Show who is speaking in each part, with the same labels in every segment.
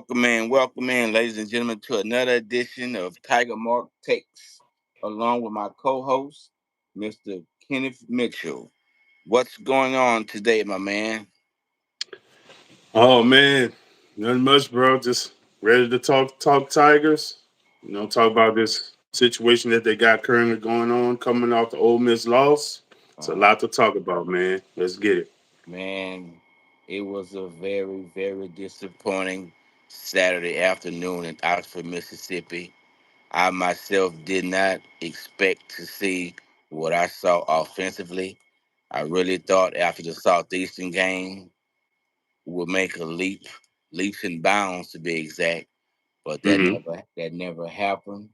Speaker 1: welcome in, ladies and gentlemen, to another edition of TigerMark Takes, along with my co-host, Mr. Kenneth Mitchell. What's going on today, my man?
Speaker 2: Oh man, nothing much, bro. Just ready to talk Tigers. Talk about this situation that they got currently going on coming off the Ole Miss loss. It's a
Speaker 1: Uh,
Speaker 2: lot to talk about, man. Let's get it.
Speaker 1: man, it was a very, very disappointing Saturday afternoon in Oxford, Mississippi. I myself did not expect to see what I saw offensively. I really thought after the Southeastern game would make a leaps and bounds to be exact, but
Speaker 2: Hmm.
Speaker 1: that never happened.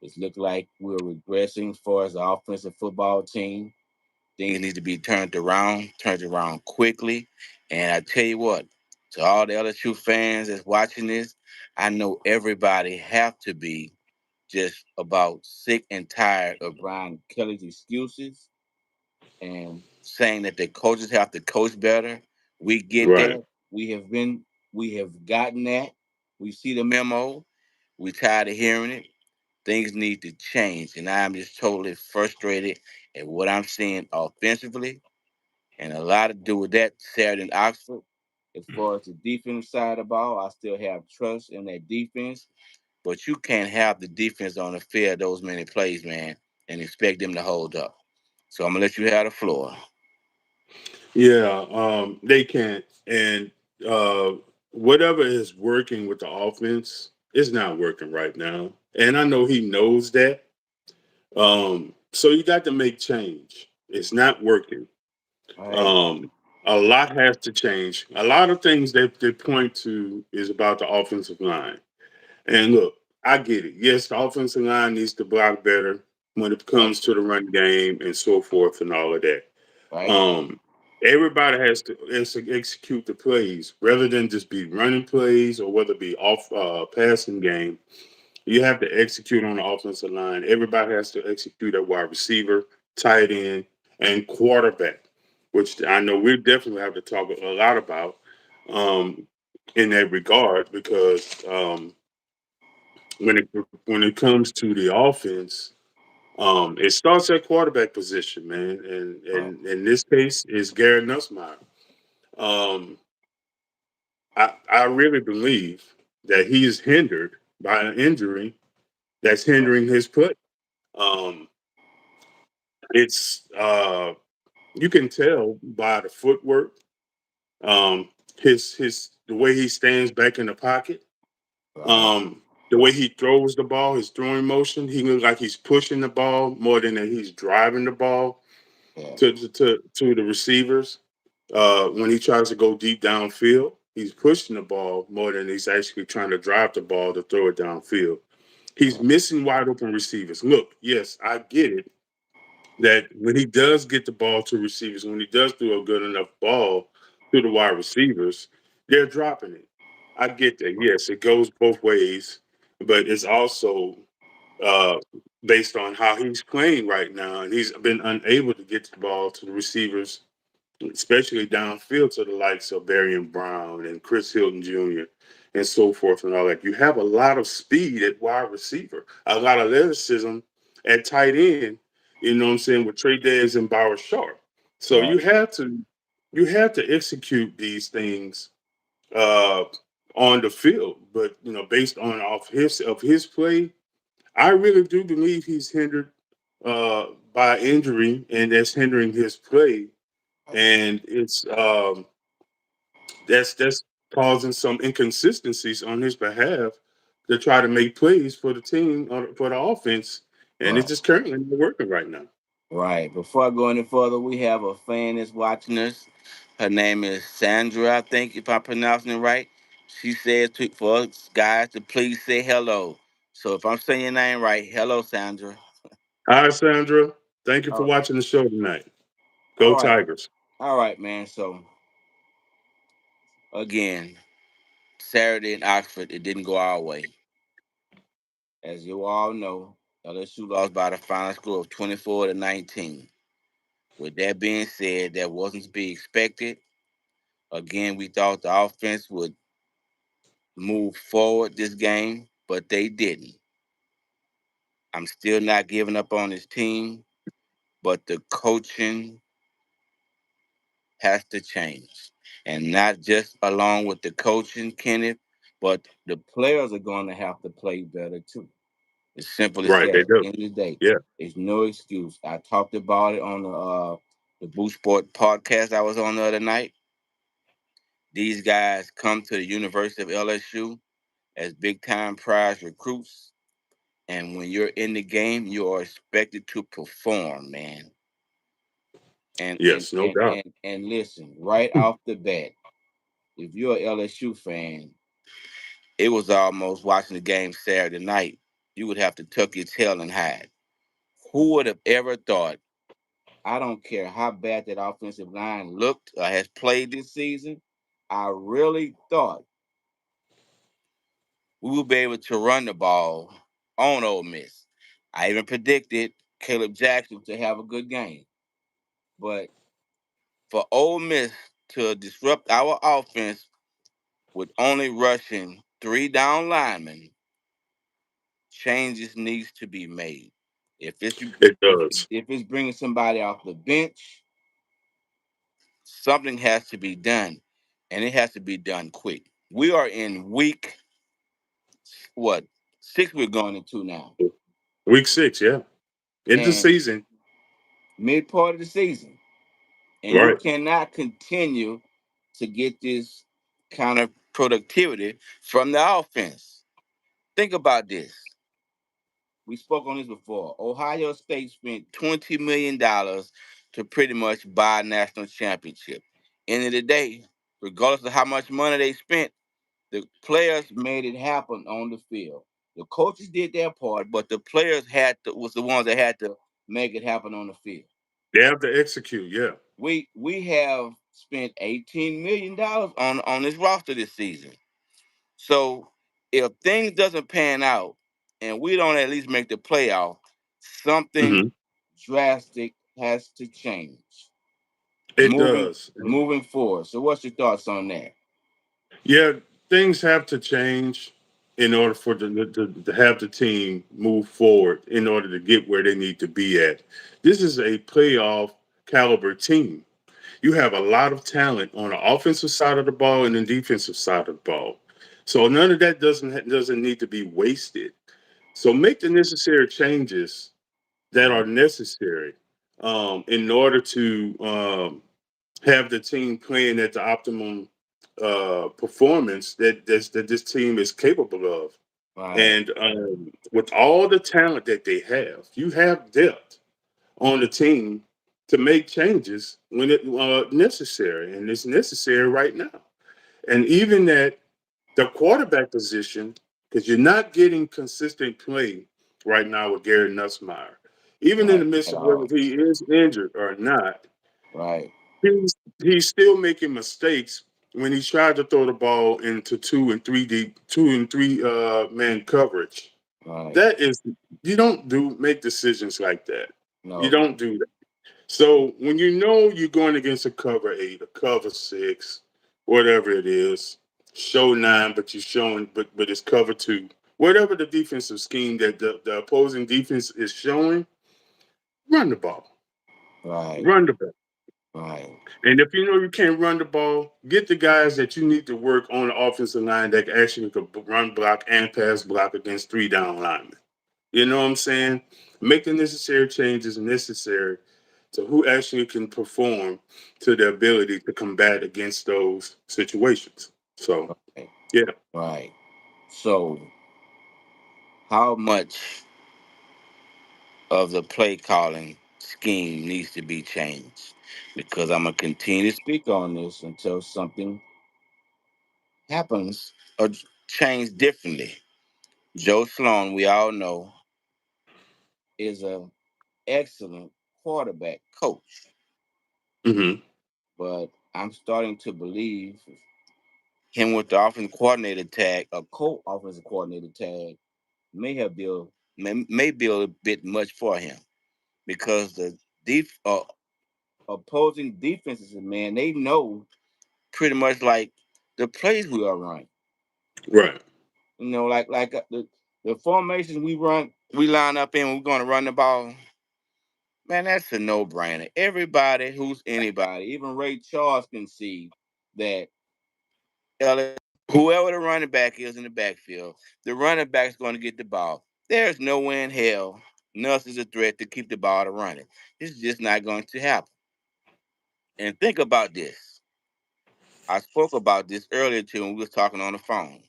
Speaker 1: It looked like we're regressing as far as the offensive football team. Things need to be turned around quickly. And I tell you what, to all the LSU fans that's watching this, I know everybody have to be just about sick and tired of Brian Kelly's excuses and saying that the coaches have to coach better. We get
Speaker 2: Right,
Speaker 1: that. We have gotten that. We see the memo. We tired of hearing it. Things need to change. And I'm just totally frustrated at what I'm seeing offensively. And a lot to do with that Saturday in Oxford. As far as the defense side of the ball, I still have trust in that defense. But you can't have the defense on the field those many plays, man, and expect them to hold up. So I'm gonna let you have the floor.
Speaker 2: yeah. They can't, and uh, whatever is working with the offense is not working right now, and I know he knows that. So you got to make change. It's not working.
Speaker 1: All right.
Speaker 2: Um, a lot has to change. A lot of things that they point to is about the offensive line. And look, I get it. Yes, the offensive line needs to block better when it
Speaker 1: Right.
Speaker 2: comes to the run game and so forth and all of that.
Speaker 1: Right.
Speaker 2: Um, Everybody has to execute the plays rather than just be running plays or whether it be off passing game. You have to execute on the offensive line. Everybody has to execute at wide receiver, tight end, and quarterback, which I know we definitely have to talk a lot about um, in that regard because when it comes to the offense, it starts at quarterback position, man,
Speaker 1: Right.
Speaker 2: and in this case, is Garrett Nussmeier. Um, I really believe that he is hindered by an injury that's hindering his play. Um, it's you can tell by the footwork, um, his the way he stands back in the pocket,
Speaker 1: Right.
Speaker 2: the way he throws the ball, his throwing motion. He looks like he's pushing the ball more than that he's driving the ball
Speaker 1: Yeah.
Speaker 2: to the receivers. When he tries to go deep downfield, he's pushing the ball more than he's actually trying to drive the ball to throw it downfield. He's missing wide open receivers. Look, yes, I get it that when he does get the ball to receivers, when he does throw a good enough ball to the wide receivers, they're dropping it. I get that. Yes, it goes both ways, but it's also uh, based on how he's playing right now, and he's been unable to get the ball to the receivers, especially downfield to the likes of Barian Brown and Chris Hilton Jr. and so forth and all that. You have a lot of speed at wide receiver, a lot of athleticism at tight end. You know what I'm saying with Trey Days and Bauer Sharp. So
Speaker 1: Right.
Speaker 2: you have to execute these things uh, on the field, but based on off his play, I really do believe he's hindered by injury, and that's hindering his play and it's that's causing some inconsistencies on his behalf to try to make plays for the team for the offense, and it's
Speaker 1: Right.
Speaker 2: just currently not working right now.
Speaker 1: Right. Before I go any further, we have a fan that's watching us. Her name is Sandra, I think, if I'm pronouncing it right. She says for us guys to please say hello. So if I'm saying your name right, hello, Sandra.
Speaker 2: All right, Sandra, thank you for
Speaker 1: Oh,
Speaker 2: watching the show tonight.
Speaker 1: all
Speaker 2: Go
Speaker 1: right.
Speaker 2: Tigers!
Speaker 1: All right, man. So again, Saturday in Oxford, it didn't go our way. As you all know, LSU lost by the final score of 24-19. With that being said, that wasn't to be expected. Again, we thought the offense would move forward this game, but they didn't. I'm still not giving up on this team, but the coaching has to change. And not just along with the coaching, Kenneth, but the players are going to have to play better too. It's simple as
Speaker 2: Right,
Speaker 1: that.
Speaker 2: they
Speaker 1: At the
Speaker 2: do.
Speaker 1: end of the day,
Speaker 2: Yeah.
Speaker 1: there's no excuse. I talked about it on the Boost Sport podcast I was on the other night. These guys come to the University of LSU as big time prize recruits, and when you're in the game, you are expected to perform, man. And and
Speaker 2: Yes, no
Speaker 1: and
Speaker 2: doubt.
Speaker 1: and, and listen, right off the bat, if you're an LSU fan, it was almost watching the game Saturday night. You would have to tuck your tail and hide. Who would have ever thought? I don't care how bad that offensive line looked or has played this season. I really thought we would be able to run the ball on Ole Miss. I even predicted Caleb Jackson to have a good game. But for Ole Miss to disrupt our offense with only rushing three down linemen, changes needs to be made. If it's
Speaker 2: It
Speaker 1: if
Speaker 2: does.
Speaker 1: if it's bringing somebody off the bench, something has to be done, and it has to be done quick. We are in week what 6 we're going into now,
Speaker 2: Week 6, yeah. In the
Speaker 1: and
Speaker 2: season.
Speaker 1: mid part of the season, and you
Speaker 2: Right.
Speaker 1: cannot continue to get this kind of productivity from the offense. Think about this. We spoke on this before. Ohio State spent $20 million to pretty much buy a national championship. End of the day, regardless of how much money they spent, the players made it happen on the field. The coaches did their part, but the players was the ones that had to make it happen on the field.
Speaker 2: They have to execute, yeah.
Speaker 1: We have spent $18 million on this roster this season. So if things doesn't pan out and we don't at least make the playoff, something
Speaker 2: Hmm.
Speaker 1: drastic has to change.
Speaker 2: It
Speaker 1: Moving
Speaker 2: does.
Speaker 1: moving forward. So what's your thoughts on that?
Speaker 2: Yeah, things have to change in order for to have the team move forward in order to get where they need to be at. This is a playoff caliber team. You have a lot of talent on the offensive side of the ball and the defensive side of the ball. So none of that doesn't need to be wasted. So make the necessary changes that are necessary in order to have the team playing at the optimum performance that this team is capable of.
Speaker 1: Right,
Speaker 2: And with all the talent that they have, you have depth on the team to make changes when it necessary, and it's necessary right now. And even at the quarterback position, because you're not getting consistent play right now with Gary Nussmeier. Even in the
Speaker 1: right,
Speaker 2: midst
Speaker 1: at
Speaker 2: of whether
Speaker 1: all.
Speaker 2: he is injured or not,
Speaker 1: Right,
Speaker 2: he's still making mistakes when he tried to throw the ball into two and three man coverage.
Speaker 1: right.
Speaker 2: That is, you don't do make decisions like that. You
Speaker 1: No,
Speaker 2: don't do that. So when you know you're going against a cover 8, a cover 6, whatever it is, show 9, but you're showing, but it's cover 2. Whatever the defensive scheme that the opposing defense is showing, run the ball,
Speaker 1: right,
Speaker 2: run the ball.
Speaker 1: right,
Speaker 2: And if you know you can't run the ball, get the guys that you need to work on the offensive line that actually could run block and pass block against three down linemen. You know what I'm saying? Make the necessary changes necessary to who actually can perform to the ability to combat against those situations. So,
Speaker 1: right,
Speaker 2: yeah.
Speaker 1: right. So how much of the play calling scheme needs to be changed? Because I'm gonna continue to speak on this until something happens or changed differently. Joe Sloan, we all know, is a excellent quarterback coach,
Speaker 2: Hmm.
Speaker 1: but I'm starting to believe him with the offensive coordinator tag, a co-offensive coordinator tag, may have been may be a bit much for him because the opposing defenses, man, they know pretty much like the plays we are running.
Speaker 2: Right.
Speaker 1: The formations we run, we line up in when we're going to run the ball. Man, that's a no brainer. Everybody who's anybody, even Ray Charles can see that whoever the running back is in the backfield, the running back's going to get the ball. There's no way in hell Nuss is a threat to keep the ball to running. It's just not going to happen. And think about this. I spoke about this earlier too when we was talking on the phone.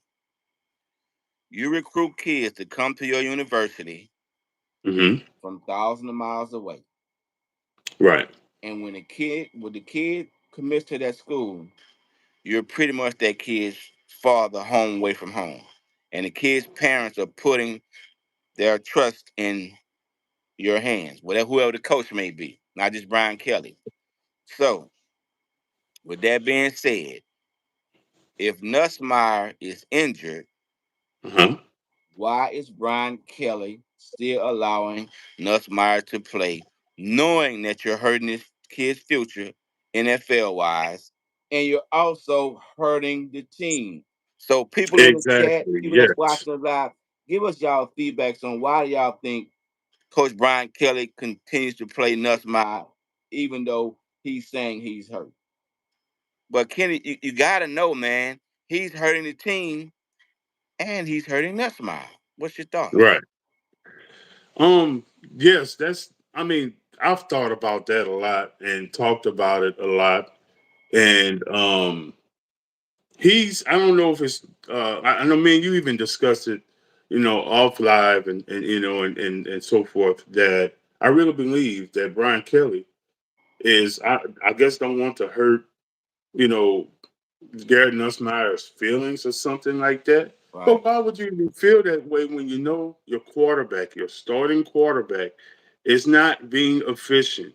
Speaker 1: You recruit kids to come to your university
Speaker 2: Hmm.
Speaker 1: from thousands of miles away.
Speaker 2: Right.
Speaker 1: And when the kid commits to that school, you're pretty much that kid's father home away from home. And the kid's parents are putting their trust in your hands, whatever whoever the coach may be, not just Brian Kelly. So, with that being said, if Nussmeyer is injured,
Speaker 2: Uh-huh.
Speaker 1: why is Brian Kelly still allowing Nussmeyer to play, knowing that you're hurting this kid's future NFL wise, and you're also hurting the team? So, people in the chat,
Speaker 2: Exactly.
Speaker 1: people that's
Speaker 2: Yes.
Speaker 1: watching us live, give us y'all feedbacks on why y'all think Coach Brian Kelly continues to play Nussmeyer, even though he's saying he's hurt. But Kenny, you got to know, man, he's hurting the team and he's hurting Nussmeyer. What's your thoughts?
Speaker 2: Right. Um, yes, that's I mean, I've thought about that a lot and talked about it a lot. And he's I don't know if it's I know me and you even discussed it, off live and and so forth, that I really believe that Brian Kelly is I guess don't want to hurt, you know, Garrett Nussmeier's feelings or something like that. But
Speaker 1: Right.
Speaker 2: why would you even feel that way when you know your quarterback, your starting quarterback, is not being efficient?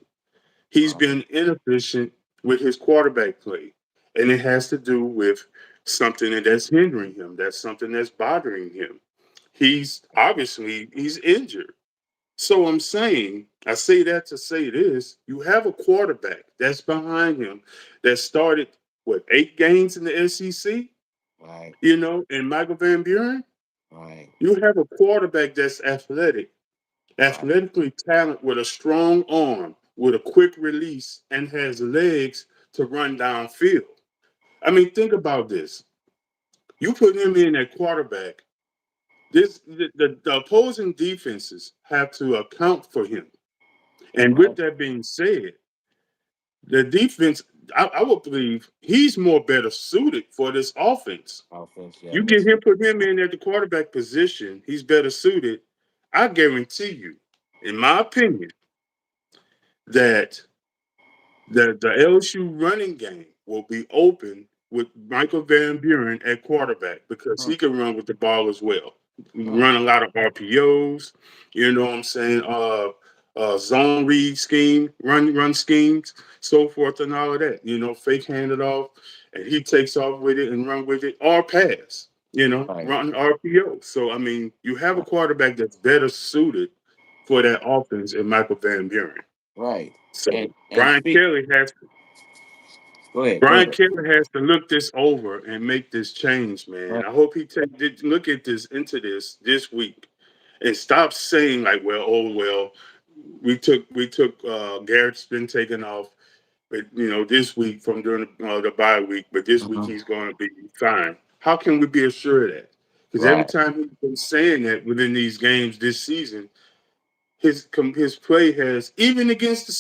Speaker 2: He's
Speaker 1: Right.
Speaker 2: been inefficient with his quarterback play. And it has to do with something that's hindering him. That's something that's bothering him. He's injured. So I'm saying, I say that to say this, you have a quarterback that's behind him that started what 8 games in the SEC,
Speaker 1: Right.
Speaker 2: and Michael Van Buren.
Speaker 1: Right.
Speaker 2: You have a quarterback that's
Speaker 1: Right.
Speaker 2: athletically talented with a strong arm, with a quick release, and has legs to run downfield. I mean, think about this. You put him in at quarterback. The opposing defenses have to account for him. And with
Speaker 1: Right.
Speaker 2: that being said, the defense, I would believe he's more better suited for this offense.
Speaker 1: Offense, yeah,
Speaker 2: You
Speaker 1: makes
Speaker 2: get him,
Speaker 1: sense.
Speaker 2: put him in at the quarterback position, he's better suited. I guarantee you, in my opinion, that the LSU running game will be open with Michael Van Buren at quarterback because
Speaker 1: Hmm.
Speaker 2: he can run with the ball as well.
Speaker 1: Hmm.
Speaker 2: Run a lot of RPOs, you know what I'm saying? Zone read scheme, run schemes, so forth and all of that. Fake hand it off, and he takes off with it and run with it, or pass.
Speaker 1: Right.
Speaker 2: Run RPO. So I mean, you have a
Speaker 1: Right.
Speaker 2: quarterback that's better suited for that offense in Michael Van Buren.
Speaker 1: Right.
Speaker 2: So
Speaker 1: And
Speaker 2: Brian
Speaker 1: speak.
Speaker 2: Kelly has
Speaker 1: Go ahead. Go
Speaker 2: Brian
Speaker 1: ahead.
Speaker 2: Kelly has to look this over and make this change, man.
Speaker 1: Right.
Speaker 2: I hope he look at this week and stop saying like, well, oh well, we took Garrett's been taken off, but this week from during the bye week, but this week
Speaker 1: Mhm.
Speaker 2: he's going to be fine. How can we be assured of that? Because every
Speaker 1: Right.
Speaker 2: time he's been saying that within these games this season, his play has even against the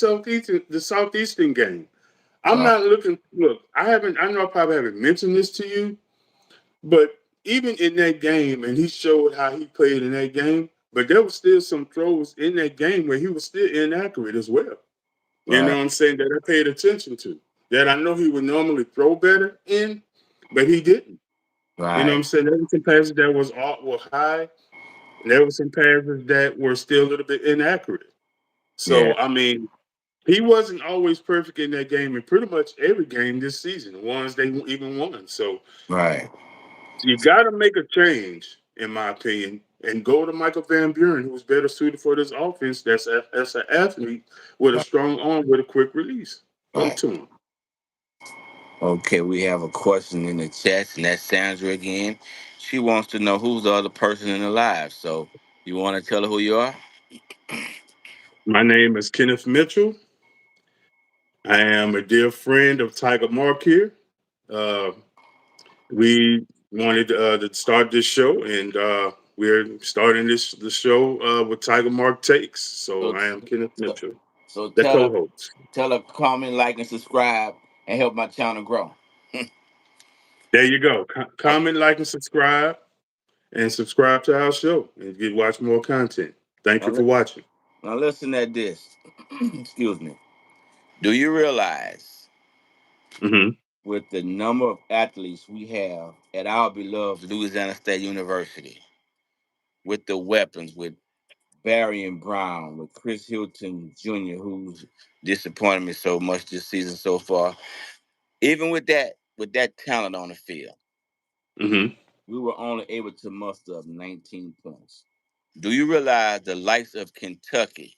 Speaker 2: southeastern game. I'm
Speaker 1: Right.
Speaker 2: not looking. Look, I haven't. I know I probably haven't mentioned this to you, but even in that game, and he showed how he played in that game. But there was still some throws in that game where he was still inaccurate as well. You know
Speaker 1: Right.
Speaker 2: what I'm saying? That I paid attention to. That I know he would normally throw better in, but he didn't. You know what I'm
Speaker 1: Right.
Speaker 2: saying? There were some passes that were high, and there were some passes that were still a little bit inaccurate.
Speaker 1: Yeah.
Speaker 2: So I mean, he wasn't always perfect in that game, in pretty much every game this season, the ones they even won. So
Speaker 1: Right.
Speaker 2: you got to make a change, in my opinion, and go to Michael Van Buren, who's better suited for this offense. That's an athlete with a
Speaker 1: Right.
Speaker 2: strong arm with a quick release. Go
Speaker 1: Right.
Speaker 2: to him.
Speaker 1: Okay, we have a question in the chat, and that's Sandra again. she wants to know who's the other person in her life. So you want to tell her who you are?
Speaker 2: My name is Kenneth Mitchell. I am a dear friend of TigerMark here. Uh, we wanted to start this show, and we're starting the show with TigerMark Takes. So
Speaker 1: So,
Speaker 2: I am Kenneth
Speaker 1: so,
Speaker 2: Mitchell,
Speaker 1: so
Speaker 2: the co-host.
Speaker 1: tell her, comment, like, and subscribe, and help my channel grow.
Speaker 2: There you go.
Speaker 1: Uh,
Speaker 2: Comment, like, and subscribe, and subscribe to our show and get watch more content. Thank
Speaker 1: now,
Speaker 2: you for watching.
Speaker 1: now listen at this. Excuse me. Do you realize
Speaker 2: Hmm.
Speaker 1: with the number of athletes we have at our beloved Louisiana State University, with the weapons, with Barry and Brown, with Chris Hilton Jr., who's disappointed me so much this season so far. Even with that talent on the field,
Speaker 2: Hmm.
Speaker 1: we were only able to muster up 19 points. Do you realize the likes of Kentucky?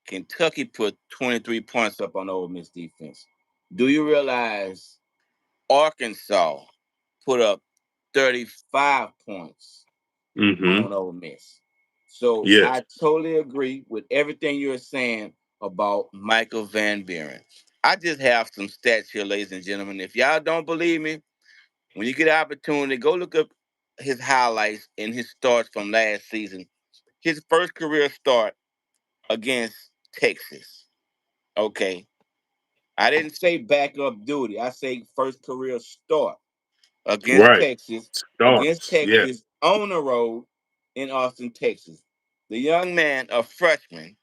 Speaker 1: Kentucky put 23 points up on the Ole Miss defense. Do you realize Arkansas put up 35 points
Speaker 2: Hmm.
Speaker 1: on Ole Miss? So
Speaker 2: Yes.
Speaker 1: I totally agree with everything you're saying about Michael Van Buren. I just have some stats here, ladies and gentlemen. If y'all don't believe me, when you get an opportunity, go look up his highlights and his starts from last season. His first career start against Texas. Okay. I didn't say backup duty. I say first career start against
Speaker 2: Right.
Speaker 1: Texas,
Speaker 2: Starts. Yes.
Speaker 1: on the road in Austin, Texas. The young man, a freshman,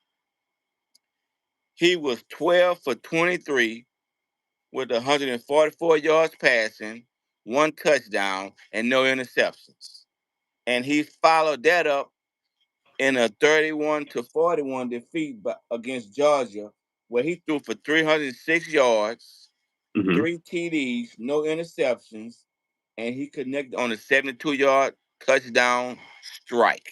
Speaker 1: he was 12 for 23 with 144 yards passing, one touchdown, and no interceptions. And he followed that up in a 31-41 defeat against Georgia, where he threw for 306 yards,
Speaker 2: Hmm.
Speaker 1: three TDs, no interceptions, and he connected on a 72-yard touchdown strike.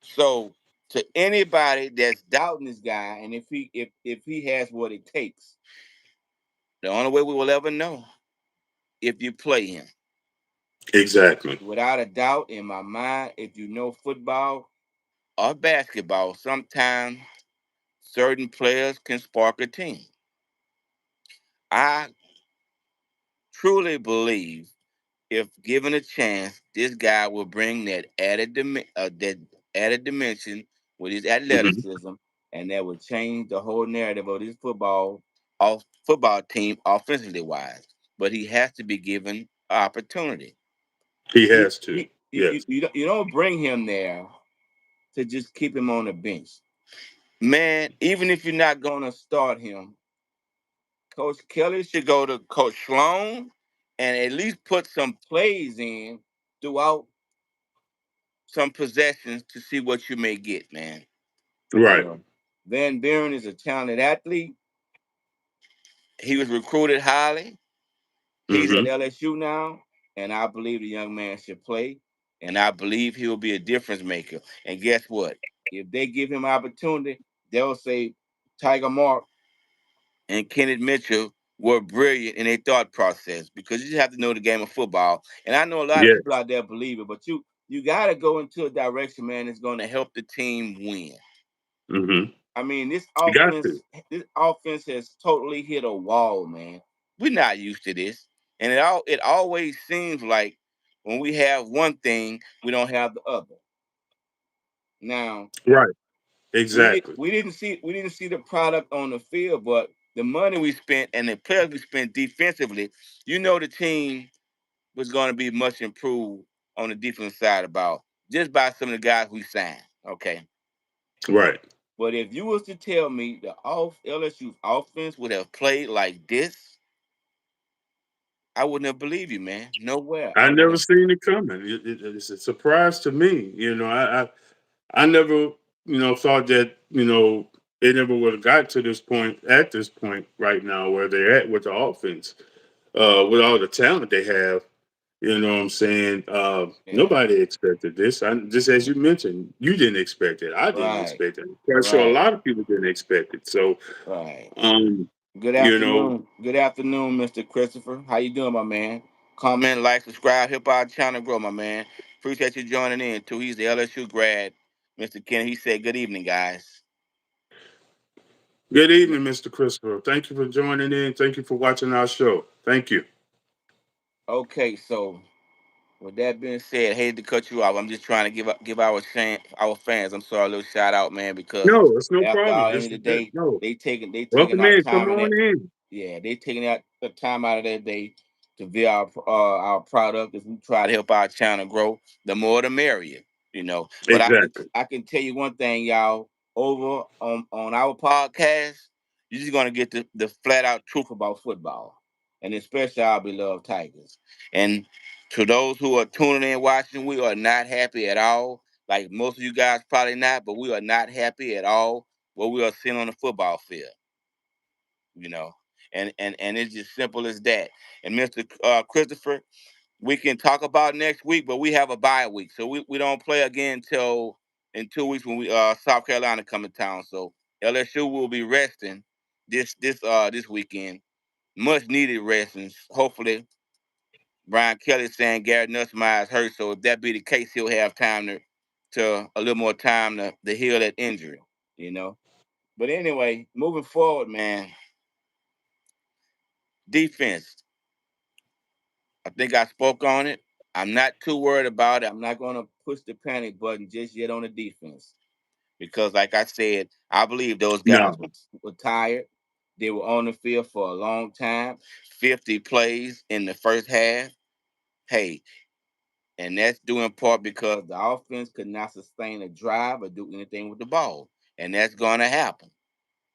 Speaker 1: So to anybody that's doubting this guy, and if he has what it takes, the only way we will ever know if you play him.
Speaker 2: Exactly.
Speaker 1: Without a doubt, in my mind, if you know football or basketball, sometimes certain players can spark a team. I truly believe if given a chance, this guy will bring that added dimension with his
Speaker 2: Hmm.
Speaker 1: athleticism, and that will change the whole narrative of this football team offensively wise. But he has to be given opportunity.
Speaker 2: He
Speaker 1: He,
Speaker 2: has to.
Speaker 1: he,
Speaker 2: Yes.
Speaker 1: you don't bring him there to just keep him on the bench, man. Even if you're not going to start him, Coach Kelly should go to Coach Sloan and at least put some plays in throughout some possessions to see what you may get, man. You
Speaker 2: Right.
Speaker 1: know, Van Buren is a talented athlete. He was recruited highly. He's at
Speaker 2: Hmm.
Speaker 1: LSU now, and I believe the young man should play, and I believe he'll be a difference maker. And guess what? If they give him opportunity, they'll say Tiger Mark and Kenneth Mitchell were brilliant in their thought process because you just have to know the game of football. And I know a lot of people
Speaker 2: Yes.
Speaker 1: out there believe it, but you got to go into a direction, man, that's going to help the team win.
Speaker 2: Hmm.
Speaker 1: I mean,
Speaker 2: You got to.
Speaker 1: this offense has totally hit a wall, man. We're not used to this, and it always seems like when we have one thing, we don't have the other. Now,
Speaker 2: Right. Exactly.
Speaker 1: we didn't see the product on the field, but the money we spent and the players we spent defensively, the team was going to be much improved on the defensive side of the ball just by some of the guys we signed. Okay.
Speaker 2: Right.
Speaker 1: But if you was to tell me the LSU's offense would have played like this, I wouldn't have believed you, man. Nowhere.
Speaker 2: I
Speaker 1: I would
Speaker 2: never
Speaker 1: have.
Speaker 2: seen it coming. It's a surprise to me. I never, thought that, they never would have got to this point at this point right now where they're at with the offense, with all the talent they have. You know what I'm saying?
Speaker 1: Yeah.
Speaker 2: Nobody expected this. Just as you mentioned, you didn't expect it. I didn't
Speaker 1: Right.
Speaker 2: expect it. I'm sure a
Speaker 1: Right.
Speaker 2: lot of people didn't expect it. So,
Speaker 1: Right.
Speaker 2: um,
Speaker 1: Good
Speaker 2: you know,
Speaker 1: afternoon. Good afternoon, Mr. Christopher. How you doing, my man? Comment, like, subscribe, help our channel grow, my man. Appreciate you joining in too. He's the LSU grad, Mr. Kennedy. He said, "Good evening, guys."
Speaker 2: Good evening, Mr. Christopher. Thank you for joining in. Thank you for watching our show. Thank you.
Speaker 1: Okay, so with that being said, I hate to cut you off. I'm just trying to give our fans. I'm sorry, a little shout out, man, because
Speaker 2: No, it's no
Speaker 1: after
Speaker 2: problem.
Speaker 1: our end of the day,
Speaker 2: No.
Speaker 1: they taking
Speaker 2: Welcome
Speaker 1: out
Speaker 2: in. Come
Speaker 1: time in
Speaker 2: on
Speaker 1: that.
Speaker 2: in.
Speaker 1: Yeah, they taking out the time out of their day to view our product as we try to help our channel grow. The more the merrier, you know. But
Speaker 2: Exactly.
Speaker 1: I can tell you one thing, y'all. Over on our podcast, you're just gonna get the flat out truth about football, and especially our beloved Tigers. And to those who are tuning in watching, we are not happy at all. Like most of you guys probably not, but we are not happy at all what we are seeing on the football field, you know. And it's just simple as that. And Mr. Christopher, we can talk about next week, but we have a bye week, so we don't play again until in 2 weeks when we South Carolina come in town. So LSU will be resting this weekend, much needed rest, and hopefully Brian Kelly saying Garrett Nussmeier is hurt. So if that be the case, he'll have time to a little more time to heal that injury, you know. But anyway, moving forward, man, defense. I think I spoke on it. I'm not too worried about it. I'm not going to push the panic button just yet on the defense because, like I said, I believe those guys
Speaker 2: No.
Speaker 1: were tired. They were on the field for a long time, 50 plays in the first half. Hey, and that's due in part because the offense could not sustain a drive or do anything with the ball, and that's going to happen.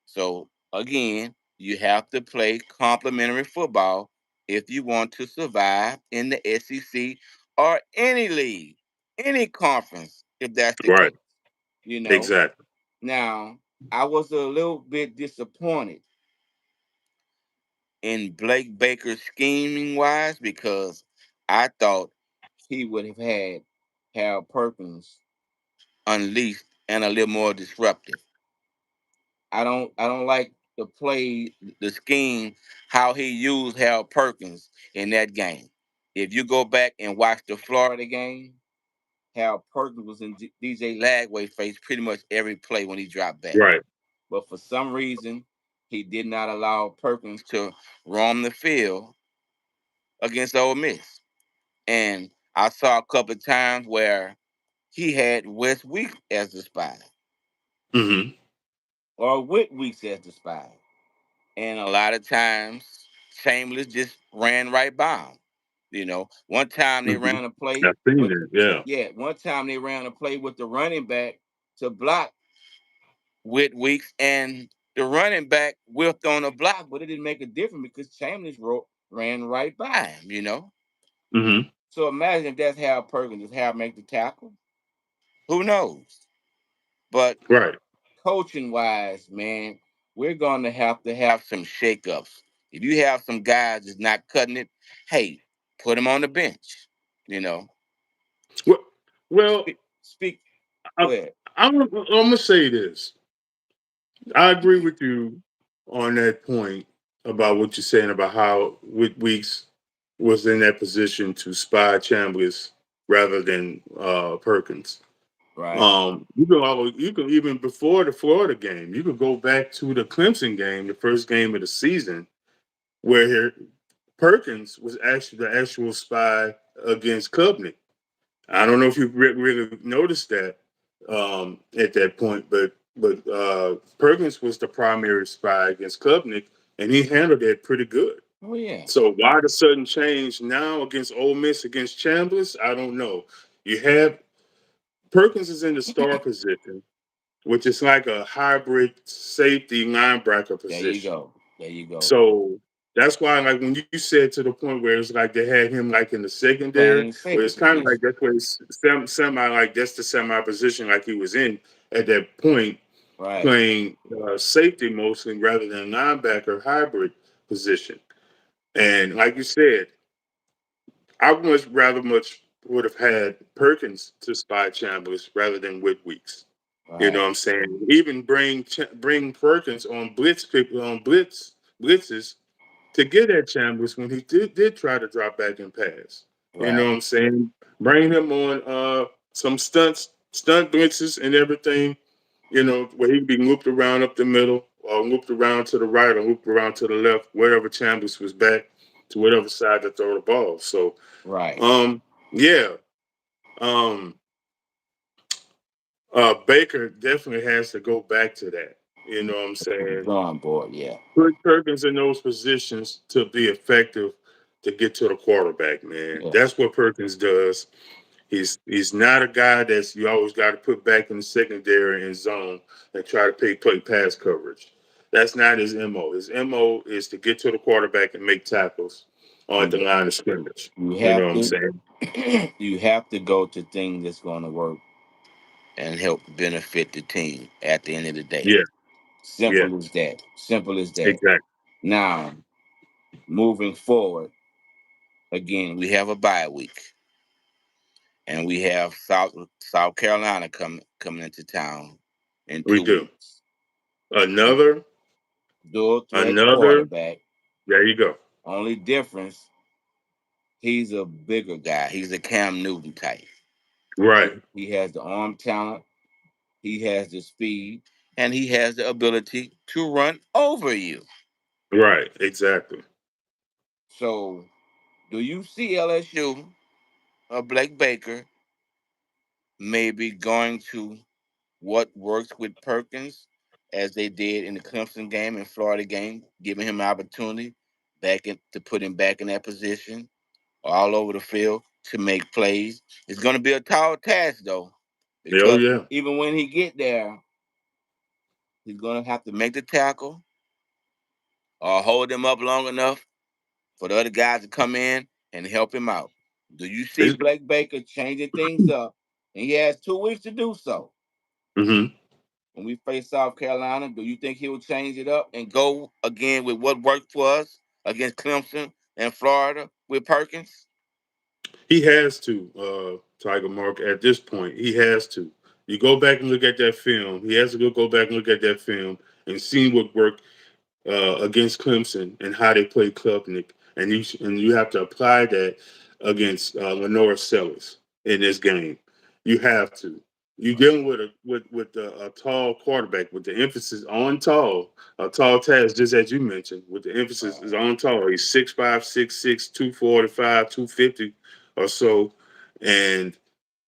Speaker 1: So again, you have to play complementary football if you want to survive in the SEC or any league, any conference, if that's the
Speaker 2: Right.
Speaker 1: case. You know.
Speaker 2: Exactly.
Speaker 1: Now, I was a little bit disappointed in Blake Baker's scheming wise because I thought he would have had Harold Perkins unleashed and a little more disruptive. I don't like the play, the scheme, how he used Harold Perkins in that game. If you go back and watch the Florida game, Harold Perkins was in DJ Lagway face pretty much every play when he dropped back.
Speaker 2: Right.
Speaker 1: But for some reason, he did not allow Perkins to roam the field against Ole Miss. And I saw a couple of times where he had West Week as the spy
Speaker 2: Mm-hmm.
Speaker 1: or Whit Weeks as the spy. And a lot of times Shameless just ran right by him. You know, one time they
Speaker 2: Mm-hmm.
Speaker 1: ran a play
Speaker 2: I've seen
Speaker 1: with
Speaker 2: it. Yeah.
Speaker 1: one time they ran a play with the running back to block with Weeks, and the running back whiffed on a block, but it didn't make a difference because ran right by him. You know,
Speaker 2: Mm-hmm.
Speaker 1: so imagine if that's how Perkins is how make the tackle. Who knows? But
Speaker 2: Right.
Speaker 1: coaching wise, man, we're going to have some shakeups. If you have some guys that's not cutting it, hey, put them on the bench. You know,
Speaker 2: Well, well
Speaker 1: speak.
Speaker 2: I,
Speaker 1: Go ahead.
Speaker 2: I'm gonna say this. I agree with you on that point about what you're saying about how Weeks was in that position to spy Chambliss rather than Perkins.
Speaker 1: Right.
Speaker 2: You can even before the Florida game, you could go back to the Clemson game, the first game of the season, where Perkins was actually the actual spy against Klubnik. I don't know if you really noticed that at that point, but Perkins was the primary spy against Klubnik, and he handled that pretty good.
Speaker 1: Oh yeah.
Speaker 2: So why the sudden change now against Ole Miss against Chambliss? I don't know. You have Perkins is in the star position, which is like a hybrid safety linebacker
Speaker 1: There you
Speaker 2: position.
Speaker 1: go. There you go.
Speaker 2: So that's why, like when you said to the point where it's like they had him like in the secondary,
Speaker 1: Playing
Speaker 2: where
Speaker 1: safety
Speaker 2: it's kind of like
Speaker 1: position.
Speaker 2: that's what it's semi like that's the semi position like he was in at that point,
Speaker 1: Right.
Speaker 2: playing safety mostly rather than linebacker hybrid position. And like you said, I much would have had Perkins to spy Chambliss rather than Whit Weeks. You know
Speaker 1: Right.
Speaker 2: what I'm saying? Even bring Perkins on blitz people on blitzes to get at Chambers when he did try to drop back and pass. You know
Speaker 1: Right,
Speaker 2: what I'm saying? Bring him on some stunt blitzes and everything, where he'd be looped around up the middle or looped around to the right or looped around to the left, wherever Chambers was back to whatever side to throw the ball. So
Speaker 1: right.
Speaker 2: yeah. Um Baker definitely has to go back to that. You know what I'm
Speaker 1: The
Speaker 2: saying?
Speaker 1: drawing board, yeah,
Speaker 2: Put Perkins in those positions to be effective to get to the quarterback, man.
Speaker 1: yeah.
Speaker 2: That's what Perkins does. He's not a guy that's you always got to put back in the secondary and zone and try to play pass coverage. That's not his MO. His MO is to get to the quarterback and make tackles on the
Speaker 1: You
Speaker 2: line of scrimmage.
Speaker 1: you
Speaker 2: You know
Speaker 1: have
Speaker 2: what I'm
Speaker 1: to
Speaker 2: saying?
Speaker 1: you have to go to things that's going to work and help benefit the team at the end of the day.
Speaker 2: Yeah, yeah,
Speaker 1: Simple as that. Simple as that.
Speaker 2: exactly.
Speaker 1: Now, moving forward, again, we have a bye week, and we have South Carolina coming into town in
Speaker 2: We
Speaker 1: two
Speaker 2: do.
Speaker 1: weeks.
Speaker 2: Another,
Speaker 1: Dual threat
Speaker 2: another.
Speaker 1: quarterback.
Speaker 2: There you go.
Speaker 1: Only difference, he's a bigger guy. He's a Cam Newton type.
Speaker 2: Right,
Speaker 1: He has the arm talent, he has the speed, and he has the ability to run over you.
Speaker 2: right, exactly.
Speaker 1: So, do you see LSU or Blake Baker maybe going to what works with Perkins as they did in the Clemson game and Florida game, giving him opportunity to put him back in that position all over the field to make plays? It's going to be a tall task though,
Speaker 2: Oh
Speaker 1: because
Speaker 2: yeah.
Speaker 1: even when he get there, he's going to have to make the tackle or hold him up long enough for the other guys to come in and help him out. Do you see
Speaker 2: It's,
Speaker 1: Blake Baker changing things up? And he has 2 weeks to do so.
Speaker 2: hmm
Speaker 1: When we face South Carolina, do you think he'll change it up and go again with what worked for us against Clemson and Florida with Perkins?
Speaker 2: He has to, Tiger Mark, at this point. He has to. You go back and look at that film. He has to go back and look at that film and see what worked against Clemson and how they played Klubnik. And you have to apply that against Lenora Sellers in this game. You have to. You're dealing with a tall quarterback with the emphasis on tall, a tall task, just as you mentioned, with the emphasis is
Speaker 1: Right,
Speaker 2: on tall. He's 6'5", 6'6", 245, 250 or so. And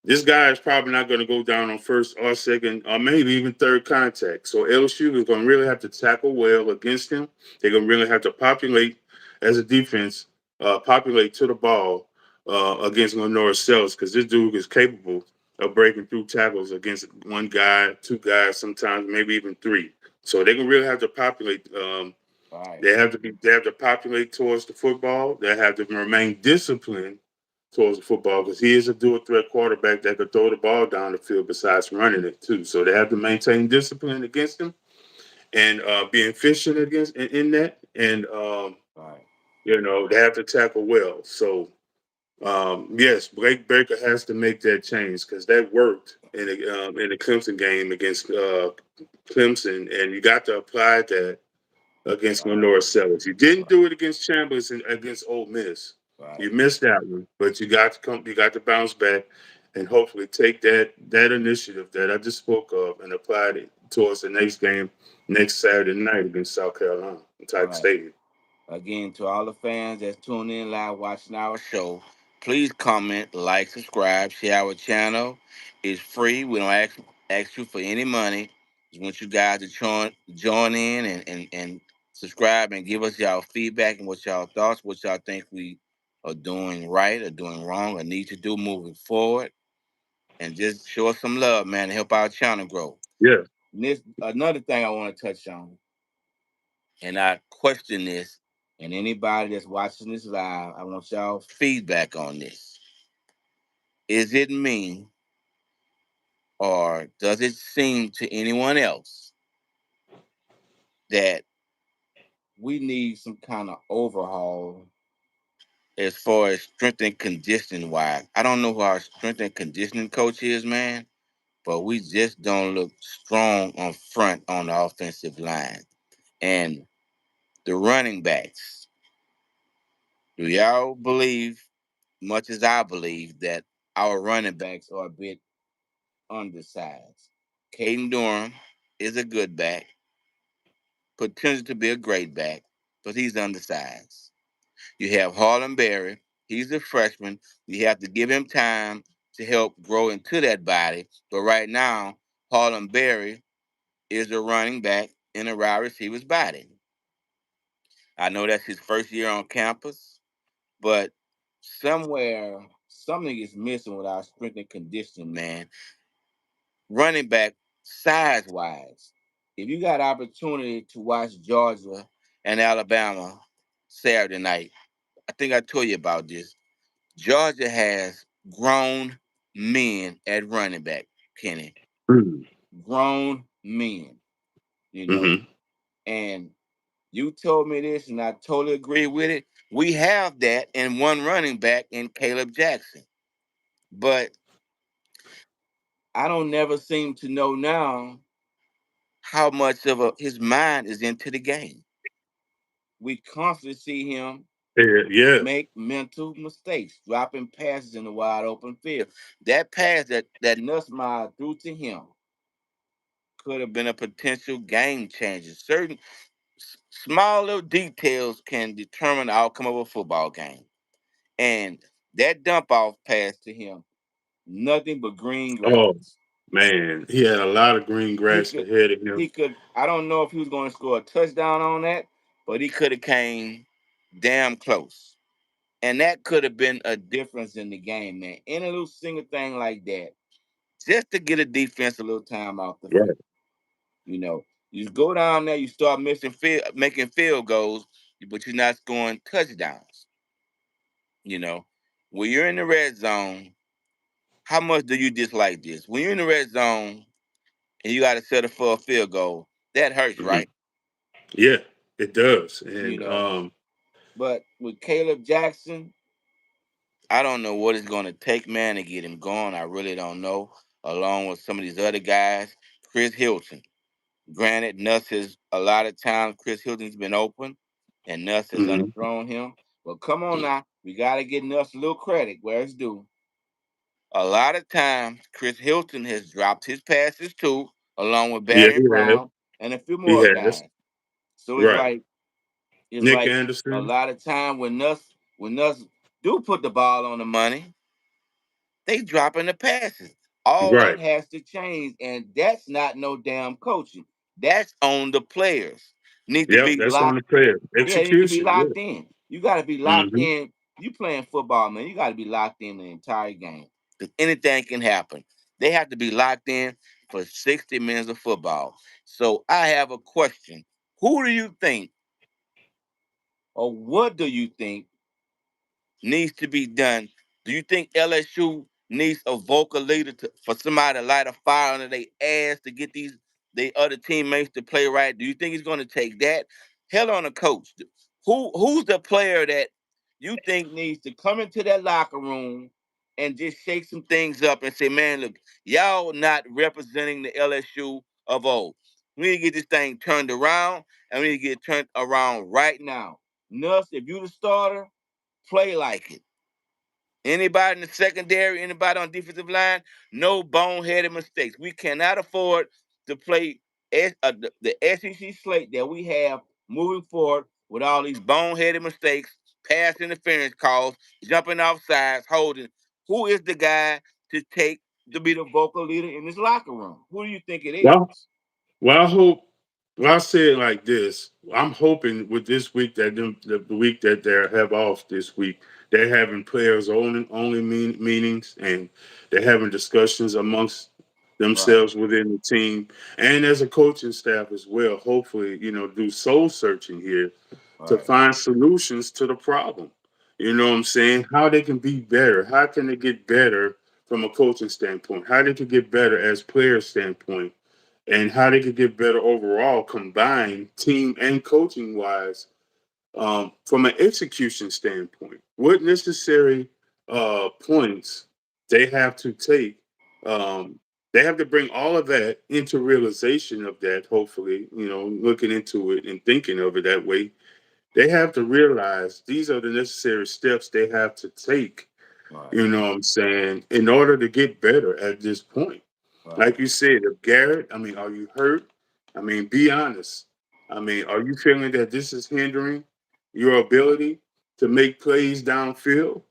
Speaker 2: this guy is probably not going to go down on first or second or maybe even third contact. So LSU is going to really have to tackle well against him. They're going to really have to populate as a defense, populate to the ball against Lenore Sells because this dude is capable of breaking through tackles against one guy, two guys, sometimes maybe even three. So they're going to really have to populate.
Speaker 1: right,
Speaker 2: They have to populate towards the football. They have to remain disciplined towards the football because he is a dual threat quarterback that could throw the ball down the field besides running it too. So they have to maintain discipline against him and be efficient against in that. And
Speaker 1: right,
Speaker 2: they have to tackle well. So yes, Blake Baker has to make that change because that worked in the Clemson game against Clemson, and you got to apply that against
Speaker 1: right,
Speaker 2: Lenore Sellers. You didn't
Speaker 1: right,
Speaker 2: do it against Chambers and against Ole Miss.
Speaker 1: right,
Speaker 2: You missed that one, but you got to come. You got to bounce back, and hopefully take that initiative that I just spoke of and apply it towards the next game next Saturday night against South Carolina in Tiger
Speaker 1: right.
Speaker 2: Stadium.
Speaker 1: Again, to all the fans that's tuning in live watching our show, please comment, like, subscribe, share our channel. It's free. We don't ask you for any money. We want you guys to join in and subscribe and give us y'all feedback and what y'all thoughts, what y'all think we are doing right or doing wrong or need to do moving forward. And just show us some love, man, and help our channel grow.
Speaker 2: Yeah,
Speaker 1: This another thing I want to touch on, and I question this, and anybody that's watching this live, I want y'all feedback on this. Is it me, or does it seem to anyone else that we need some kind of overhaul as far as strength and conditioning wise? I don't know who our strength and conditioning coach is, man, but we just don't look strong on front on the offensive line. And the running backs. Do y'all believe, much as I believe, that our running backs are a bit undersized? Caden Durham is a good back, potential to be a great back, but he's undersized. You have Harlan Berry. He's a freshman. You have to give him time to help grow into that body. But right now, Harlan Berry is a running back in a wide receiver's body. I know that's his first year on campus, but somewhere something is missing with our strength and conditioning, man. Running back size wise. If you got opportunity to watch Georgia and Alabama Saturday night, I think I told you about this. Georgia has grown men at running back, Kenny.
Speaker 2: Mm-hmm.
Speaker 1: Grown men, you know.
Speaker 2: Mm-hmm.
Speaker 1: And you told me this, and I totally agree with it. We have that in one running back in Caleb Jackson. But I don't never seem to know now how much of his mind is into the game. We constantly see him
Speaker 2: Yeah, yeah.
Speaker 1: make mental mistakes, dropping passes in the wide open field. That pass that Nussmeier threw to him could have been a potential game changer. Certain small little details can determine the outcome of a football game. And that dump off pass to him, nothing but green
Speaker 2: Oh
Speaker 1: grass.
Speaker 2: man, he had a lot of green
Speaker 1: He
Speaker 2: grass
Speaker 1: could
Speaker 2: ahead of him.
Speaker 1: he could I don't know if he was going to score a touchdown on that, but he could have came damn close. And that could have been a difference in the game, man. Any little single thing like that, just to get a defense a little time off the field.
Speaker 2: Right.
Speaker 1: You know, you go down there, you start making field goals, but you're not scoring touchdowns. You know, when you're in the red zone, how much do you dislike this? When you're in the red zone and you got to settle for a field goal, that hurts,
Speaker 2: Hmm.
Speaker 1: right?
Speaker 2: Yeah, it does.
Speaker 1: You
Speaker 2: And
Speaker 1: know, but with Caleb Jackson, I don't know what it's going to take, man, to get him going. I really don't know. Along with some of these other guys, Chris Hilton. Granted, Nuss has a lot of times Chris Hilton's been open, and Nuss has
Speaker 2: mhm.
Speaker 1: underthrown him. But come on now, we got to get Nuss a little credit where it's due. A lot of times, Chris Hilton has dropped his passes too, along with
Speaker 2: Yeah,
Speaker 1: Barry
Speaker 2: he has.
Speaker 1: Brown and a few
Speaker 2: He
Speaker 1: more
Speaker 2: has.
Speaker 1: guys. So
Speaker 2: Right.
Speaker 1: it's
Speaker 2: Nick
Speaker 1: like a
Speaker 2: Anderson.
Speaker 1: lot of time when Nuss do put the ball on the money, they dropping the passes. All that
Speaker 2: Right.
Speaker 1: has to change, and that's not no damn coaching. That's on the players. Need to
Speaker 2: Yep,
Speaker 1: be
Speaker 2: that's on
Speaker 1: locked.
Speaker 2: the player.
Speaker 1: Yeah, they need to be
Speaker 2: Execution. Yeah.
Speaker 1: locked in. You got to be locked
Speaker 2: Hmm.
Speaker 1: in. You playing football, man. You got to be locked in the entire game because anything can happen. They have to be locked in for 60 minutes of football. So I have a question. Who do you think, or what do you think needs to be done? Do you think LSU needs a vocal leader for somebody to light a fire under their ass to get these they other teammates to play right? Do you think it's going to take that? Hell on a coach. Who's the player that you think needs to come into that locker room and just shake some things up and say, man, look, y'all not representing the LSU of old. We need to get this thing turned around, and we need to get it turned around right now. Nuss, if you the starter, play like it. Anybody in the secondary, anybody on defensive line, no boneheaded mistakes. We cannot afford to play the SEC slate that we have moving forward with all these boneheaded mistakes, pass interference calls, jumping off sides, holding. Who is the guy to take to be the vocal leader in this locker room? Who do you think it
Speaker 2: Well,
Speaker 1: is?
Speaker 2: well, I hope. Well, I say it like this. I'm hoping with this week that the week that they have off this week, they're having players only meetings and they're having discussions amongst
Speaker 1: Right,
Speaker 2: themselves within the team and as a coaching staff as well. Hopefully, do soul searching here to
Speaker 1: right,
Speaker 2: find solutions to the problem. You know what I'm saying? How they can be better. How can they get better from a coaching standpoint? How they can get better as players standpoint, and how they could get better overall, combined team and coaching wise, from an execution standpoint. What necessary points they have to take. Um, they have to bring all of that into realization of that. Hopefully, looking into it and thinking of it that way, They have to realize these are the necessary steps they have to take,
Speaker 1: Right.
Speaker 2: you know what I'm saying, in order to get better at this point. Like
Speaker 1: Right.
Speaker 2: you said, if Garrett, I mean, are you hurt? I mean, be honest. I mean, are you feeling that this is hindering your ability to make plays downfield?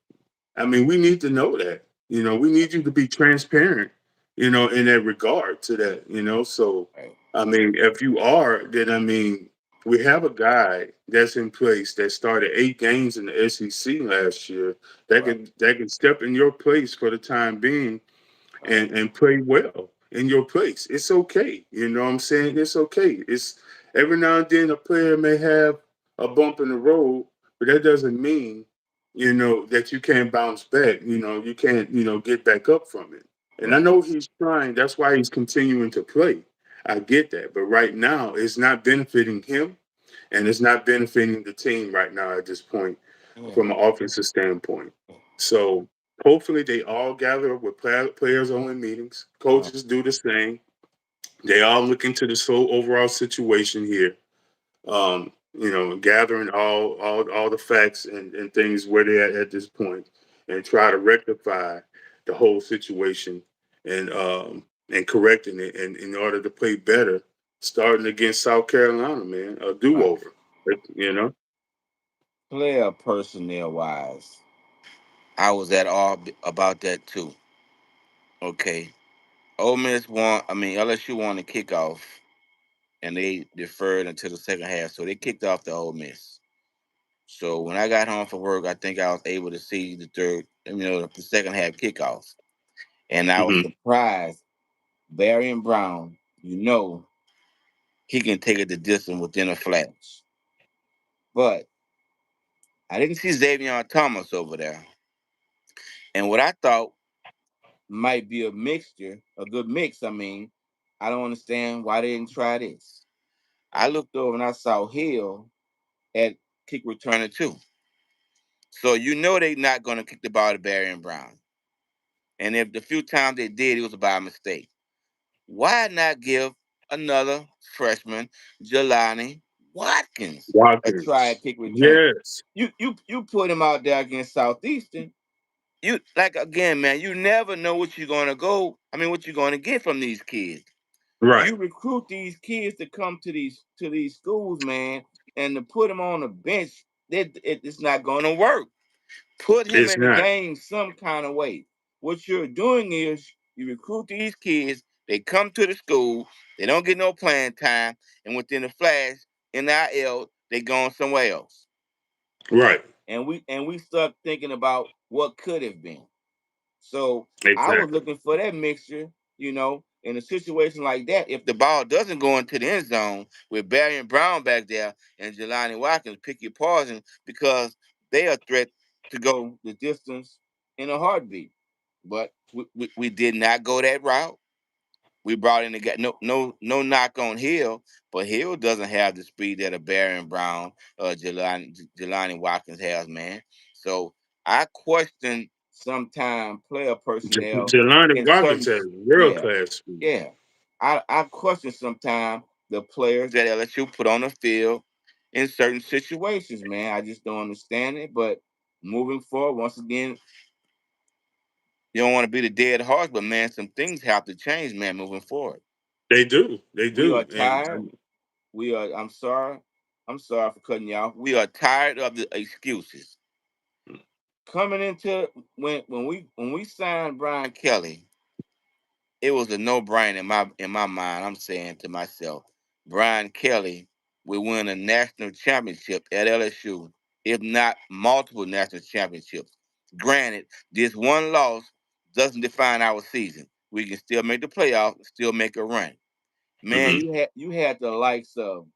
Speaker 2: I mean, we need to know that. You know, we need you to be transparent, you know, in that regard to that, you know. So,
Speaker 1: Right.
Speaker 2: I mean, if you are, then I mean, we have a guy that's in place that started 8 games in the SEC last year
Speaker 1: Right.
Speaker 2: that can step in your place for the time being
Speaker 1: Right.
Speaker 2: and play well in your place. It's okay. You know what I'm saying? It's okay. It's every now and then a player may have a bump in the road, but that doesn't mean, you know, that you can't bounce back. You know, you can't, you know, get back up from it. And I
Speaker 1: Right.
Speaker 2: know he's trying. That's why he's continuing to play. I get that. But right now, it's not benefiting him and it's not benefiting the team right now at this point
Speaker 1: Yeah.
Speaker 2: from an offensive standpoint. So hopefully they all gather up with players only meetings.
Speaker 1: Right.
Speaker 2: Coaches do the same. They all look into this whole overall situation here. You know, gathering all the facts and things where they're at this point and try to rectify the whole situation and correcting it and in order to play better, starting against South Carolina, man, a do
Speaker 1: Right.
Speaker 2: over. You know?
Speaker 1: Player personnel wise, I was at all about that too. Okay. Ole Miss won. I mean, LSU won the kickoff, and they deferred until the second half, so they kicked off the Ole Miss. So when I got home from work, I think I was able to see the third, the second half kickoff, and I was
Speaker 2: Hmm.
Speaker 1: surprised. Barry and Brown, he can take it the distance within a flash. But I didn't see Xavier Thomas over there, and what I thought might be a mixture, a good mix. I mean, I don't understand why they didn't try this. I looked over and I saw Hill at kick returner too. So they're not going to kick the ball to Barry and Brown. And if the few times they did, it was by mistake. Why not give another freshman, Jelani Watkins, a try
Speaker 2: Watkins.
Speaker 1: at kick return?
Speaker 2: Yes.
Speaker 1: You put him out there against Southeastern. You like again, man. You never know what you're gonna go. I mean, what you're gonna get from these kids.
Speaker 2: Right.
Speaker 1: You recruit these kids to come to these schools, man, and to put them on the bench, it's not gonna work. Put him
Speaker 2: It's
Speaker 1: in the
Speaker 2: not.
Speaker 1: game some kind of way. What you're doing is you recruit these kids, they come to the school, they don't get no playing time, and within a flash, NIL, they going somewhere else.
Speaker 2: Right.
Speaker 1: And we start thinking about what could have been. So I was
Speaker 2: Exactly.
Speaker 1: looking for that mixture, in a situation like that. If the ball doesn't go into the end zone with Barry and Brown back there and Jelani Watkins, pick your poison because they are a threat to go the distance in a heartbeat. But we did not go that route. We brought in the guy. No knock on Hill, but Hill doesn't have the speed that a Barron Brown, Jelani Watkins has, man. So I question sometime player personnel
Speaker 2: Jelani
Speaker 1: in certain,
Speaker 2: Watkins has world
Speaker 1: yeah,
Speaker 2: class speed.
Speaker 1: yeah. I question sometimes the players that LSU put on the field in certain situations, man. I just don't understand it. But moving forward, once again, you don't want to be the dead horse, but man, some things have to change, man, moving forward.
Speaker 2: They do. They
Speaker 1: We are
Speaker 2: do.
Speaker 1: tired. We are. I'm sorry. I'm sorry for cutting you off. We are tired of the excuses. Coming into when we signed Brian Kelly, it was a no brainer in my mind. I'm saying to myself, Brian Kelly will win a national championship at LSU, if not multiple national championships. Granted, this one loss doesn't define our season. We can still make the playoffs, still make a run. Man,
Speaker 2: Mm-hmm.
Speaker 1: you had the likes of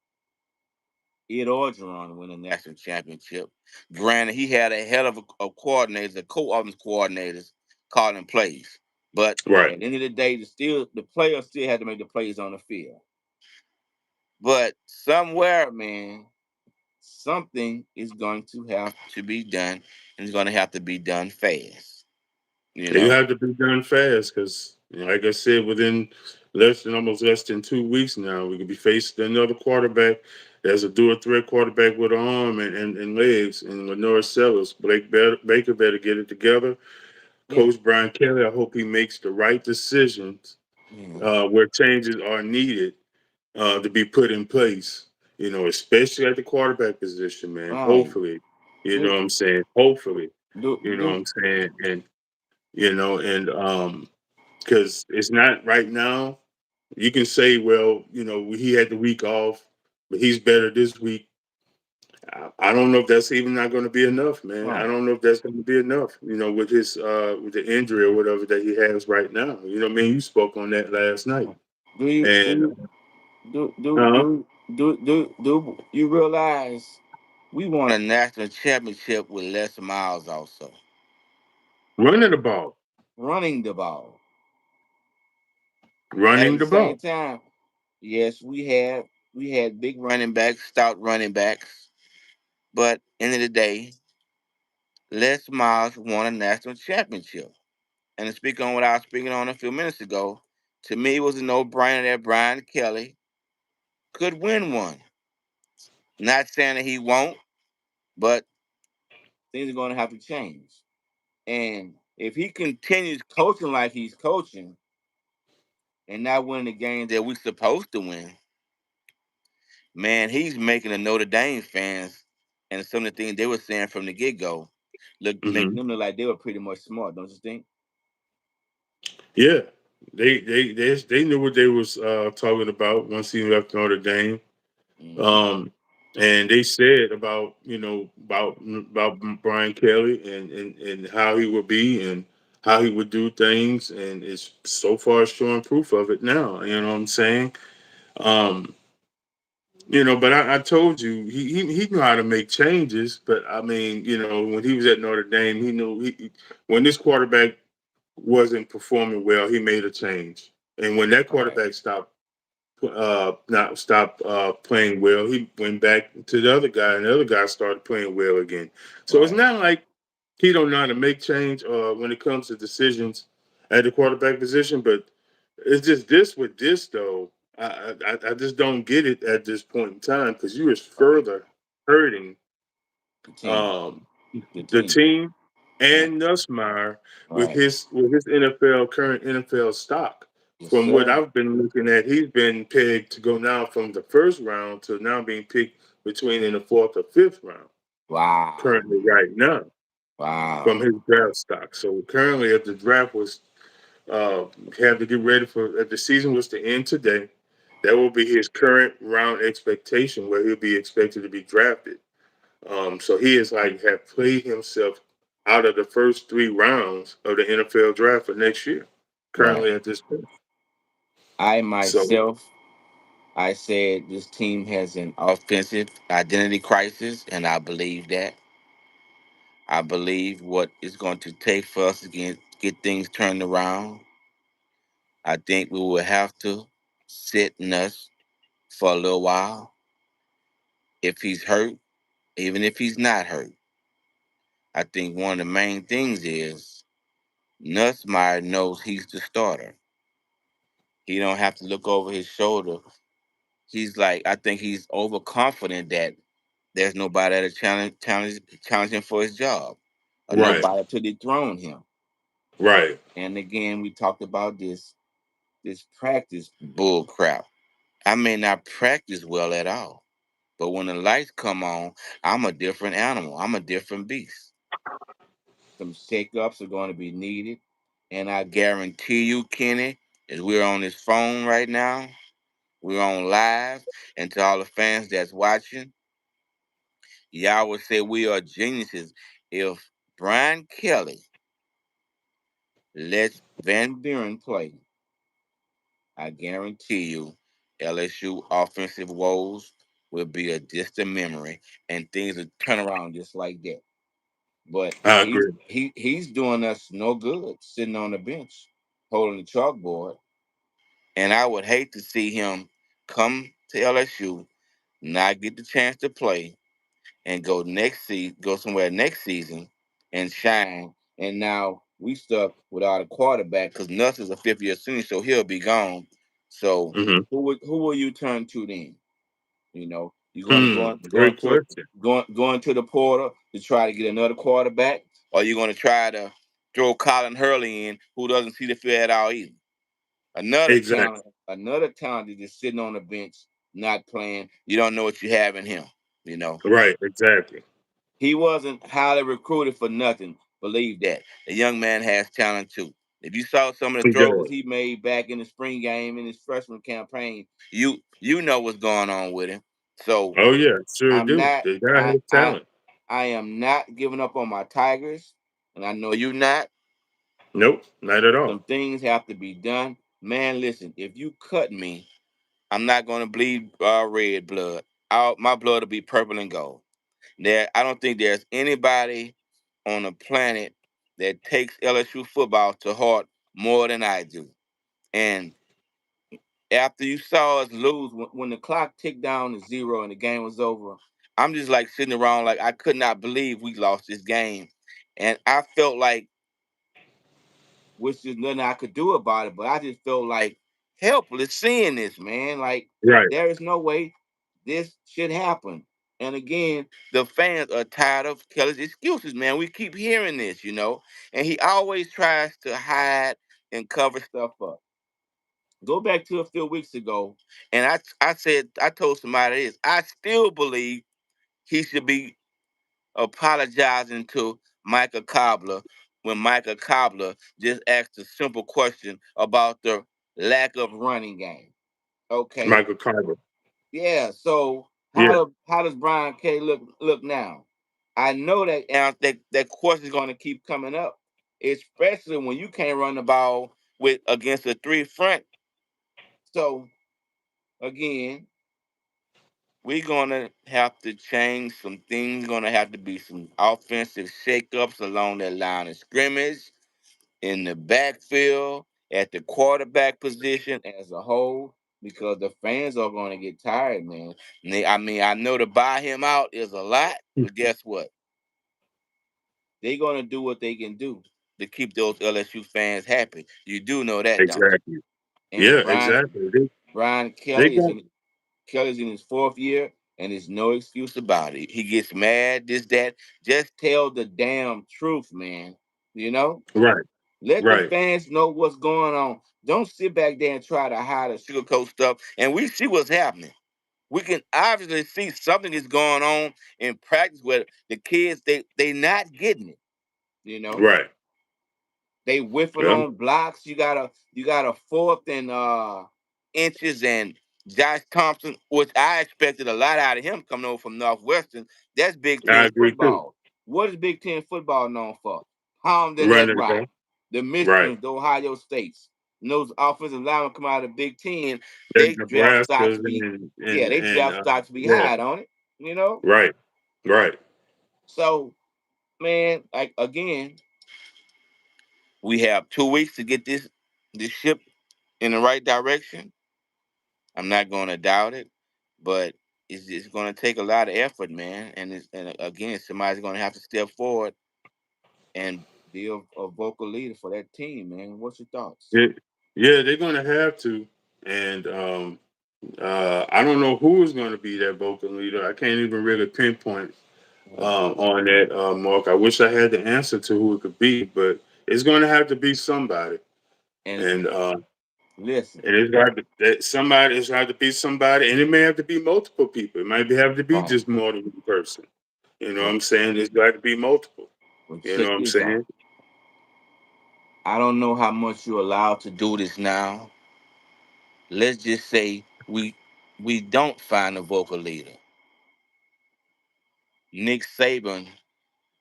Speaker 1: Ed Orgeron win a national championship. Granted, he had a hell of coordinators, co-offense coordinators calling plays. But
Speaker 2: Right.
Speaker 1: at the end of the day, the players still had to make the plays on the field. But somewhere, man, something is going to have to be done, and it's going to have to be done fast. You
Speaker 2: You
Speaker 1: know,
Speaker 2: have to be done fast because, you know, like I said, within almost less than 2 weeks now, we could be facing another quarterback There's a dual threat quarterback with an arm and legs, and Lenore Sellers. Baker better get it together.
Speaker 1: Yeah.
Speaker 2: Coach Brian Kelly, I hope he makes the right decisions
Speaker 1: Yeah.
Speaker 2: where changes are needed to be put in place. Especially at the quarterback position, man.
Speaker 1: Right.
Speaker 2: Hopefully, you know
Speaker 1: Do
Speaker 2: what I'm saying. Hopefully,
Speaker 1: do
Speaker 2: you know what
Speaker 1: do
Speaker 2: I'm saying, and because it's not right now. You can say, well, he had the week off, but he's better this week. I don't know if that's even not going to be enough, man. I
Speaker 1: right.
Speaker 2: don't know if that's going to be enough, with his with the injury or whatever that he has right now. I mean, you spoke on that last night,
Speaker 1: Do you do
Speaker 2: and
Speaker 1: you do do
Speaker 2: uh,
Speaker 1: do do you realize we won a national championship with Les Miles also
Speaker 2: running the ball,
Speaker 1: running the ball. At
Speaker 2: running
Speaker 1: the
Speaker 2: the
Speaker 1: same
Speaker 2: ball.
Speaker 1: time, yes, we had big running backs, stout running backs, but end of the day, Les Miles won a national championship. And to speak on what I was speaking on a few minutes ago, to me it was a no-brainer that Brian Kelly could win one. Not saying that he won't, but things are going to have to change. And if he continues coaching like he's coaching and not winning the games that we're supposed to win, man, he's making the Notre Dame fans and some of the things they were saying from the get go making
Speaker 2: Hmm.
Speaker 1: them look like they were pretty much smart, don't you think?
Speaker 2: Yeah, they knew what they was talking about once he left Notre Dame.
Speaker 1: Hmm.
Speaker 2: Um, and they said about Brian Kelly and how he would be and how he would do things, and it's so far showing proof of it now. You know what I'm saying? Um, but I told you he knew how to make changes. But I mean, when he was at Notre Dame, he knew when this quarterback wasn't performing well, he made a change, and when that
Speaker 1: Right,
Speaker 2: quarterback not stop playing well. He went back to the other guy, and the other guy started playing well again. So it's
Speaker 1: right.
Speaker 2: not like he don't know how to make change when it comes to decisions at the quarterback position. But it's just this with this though. I just don't get it at this point in time because you is
Speaker 1: Right.
Speaker 2: further hurting
Speaker 1: The team.
Speaker 2: um,
Speaker 1: The
Speaker 2: the
Speaker 1: team.
Speaker 2: team
Speaker 1: Yeah.
Speaker 2: and Nussmeier
Speaker 1: Right.
Speaker 2: with his current NFL stock.
Speaker 1: Yes,
Speaker 2: From what
Speaker 1: sir.
Speaker 2: I've been looking at, he's been pegged to go now from the first round to now being picked between in the fourth or fifth round.
Speaker 1: Wow.
Speaker 2: Currently, right now, from
Speaker 1: Wow.
Speaker 2: his draft stock. So currently, if the draft was uh, had to get ready for if the season was to end today, that will be his current round expectation where he'll be expected to be drafted. So he is like have played himself out of the first three rounds of the NFL draft for next year.
Speaker 1: Right.
Speaker 2: Currently at this point,
Speaker 1: I
Speaker 2: so
Speaker 1: myself, I said this team has an offensive identity crisis, and I believe that. I believe what it's going to take for us to get things turned around. I think we will have to sit Nuss for a little while. If he's hurt, even if he's not hurt, I think one of the main things is Nussmeyer knows he's the starter. He don't have to look over his shoulder. He's like, I think he's overconfident that there's nobody that challenge him for his job, or
Speaker 2: right,
Speaker 1: nobody to dethrone him.
Speaker 2: right,
Speaker 1: And again, we talked about this practice bull crap. I may not practice well at all, but when the lights come on, I'm a different animal. I'm a different beast. Some shakeups are going to be needed, and I guarantee you, Kenny, as we're on this phone right now, we're on live, and to all the fans that's watching, y'all would say we are geniuses if Brian Kelly lets Van Buren play. I guarantee you, LSU offensive woes will be a distant memory, and things will turn around just like that. But
Speaker 2: I
Speaker 1: he's
Speaker 2: agree.
Speaker 1: he's doing us no good sitting on the bench holding the chalkboard. And I would hate to see him come to LSU, not get the chance to play, and go somewhere next season and shine. And now we stuck without a quarterback because Nuss is a fifth year senior, so he'll be gone. So
Speaker 2: Hmm.
Speaker 1: who will you turn to then? You know, You going to
Speaker 2: Great question.
Speaker 1: going to the portal to try to get another quarterback, or you going to try to throw Colin Hurley in, who doesn't see the field at all either.
Speaker 2: Exactly.
Speaker 1: Another talent is just sitting on the bench, not playing. You don't know what you have in him. You know,
Speaker 2: Right. Exactly.
Speaker 1: he wasn't highly recruited for nothing. Believe that. The young man has talent too. If you saw some of the
Speaker 2: He
Speaker 1: throws
Speaker 2: does.
Speaker 1: he made back in the spring game in his freshman campaign, you know what's going on with him. So
Speaker 2: Oh yeah, sure
Speaker 1: I'm
Speaker 2: do.
Speaker 1: not
Speaker 2: The guy
Speaker 1: I
Speaker 2: has
Speaker 1: I
Speaker 2: talent.
Speaker 1: I am not giving up on my Tigers, and I know you not.
Speaker 2: Nope, not at all.
Speaker 1: Some things have to be done. Man, listen, if you cut me, I'm not gonna bleed red blood. My blood will be purple and gold. I don't think there's anybody on the planet that takes LSU football to heart more than I do. And after you saw us lose, when the clock ticked down to zero and the game was over, I'm just like sitting around like I could not believe we lost this game. And I felt like, which there's nothing I could do about it, but I just felt like helpless seeing this, man. Like,
Speaker 2: Right.
Speaker 1: there is no way this should happen. And again, the fans are tired of Kelly's excuses, man. We keep hearing this, and he always tries to hide and cover stuff up. Go back to a few weeks ago, and I told somebody this. I still believe he should be apologizing to Micah Cobbler when Micah Cobbler just asked a simple question about the lack of running game. Okay,
Speaker 2: Michael Carter.
Speaker 1: yeah. So
Speaker 2: Yeah.
Speaker 1: how does Brian K look now? I know that that question is going to keep coming up, especially when you can't run the ball with against a three front. So again, we're gonna have to change some things. Gonna have to be some offensive shakeups along that line of scrimmage, in the backfield, at the quarterback position as a whole, because the fans are gonna get tired, man. I mean, I know to buy him out is a lot, but guess what? They're gonna do what they can do to keep those LSU fans happy. You do know that, don't you?
Speaker 2: Exactly.
Speaker 1: And
Speaker 2: Yeah, exactly.
Speaker 1: Brian
Speaker 2: They
Speaker 1: Kelly is
Speaker 2: got
Speaker 1: in Kelly's in his fourth year, and there's no excuse about it. He gets mad, this, that. Just tell the damn truth, man. You know?
Speaker 2: right,
Speaker 1: Let the
Speaker 2: right,
Speaker 1: fans know what's going on. Don't sit back there and try to hide or sugarcoat stuff. And we see what's happening. We can obviously see something is going on in practice where the kids they not getting it. You know?
Speaker 2: right.
Speaker 1: They whiffing
Speaker 2: Yeah,
Speaker 1: on blocks. You got a fourth and inches, and Josh Thompson, which I expected a lot out of him coming over from Northwestern. That's Big
Speaker 2: I
Speaker 1: Ten
Speaker 2: agree too.
Speaker 1: football. What is Big Ten football known for? Pounding that
Speaker 2: Running the
Speaker 1: rock.
Speaker 2: ball.
Speaker 1: The
Speaker 2: Right.
Speaker 1: Michigans, the Ohio States. And those offensive linemen come out of the Big Ten,
Speaker 2: The
Speaker 1: they draft stock
Speaker 2: Nebraska's
Speaker 1: to be yeah,
Speaker 2: and
Speaker 1: they draft stock to be
Speaker 2: yeah.
Speaker 1: high on it.
Speaker 2: Right. Right.
Speaker 1: So man, like again, we have 2 weeks to get this ship in the right direction. I'm not going to doubt it, but it's going to take a lot of effort, man. And again, somebody's going to have to step forward and be a vocal leader for that team, man. What's your thoughts?
Speaker 2: Yeah, yeah, they're gonna have to. And I don't know who is gonna be that vocal leader. I can't even really pinpoint
Speaker 1: Yeah.
Speaker 2: on that, Mark. I wish I had the answer to who it could be, but it's gonna have to be somebody.
Speaker 1: And
Speaker 2: And
Speaker 1: listen,
Speaker 2: and it's got to that somebody. It's got to be somebody, and it may have to be multiple people. It might have to be
Speaker 1: right,
Speaker 2: just more than one person. You know what
Speaker 1: right.
Speaker 2: I'm saying? It's got to be multiple.
Speaker 1: Well,
Speaker 2: You know
Speaker 1: check
Speaker 2: what I'm
Speaker 1: this out.
Speaker 2: saying?
Speaker 1: I don't know how much you're allowed to do this now. Let's just say we don't find a vocal leader. Nick Saban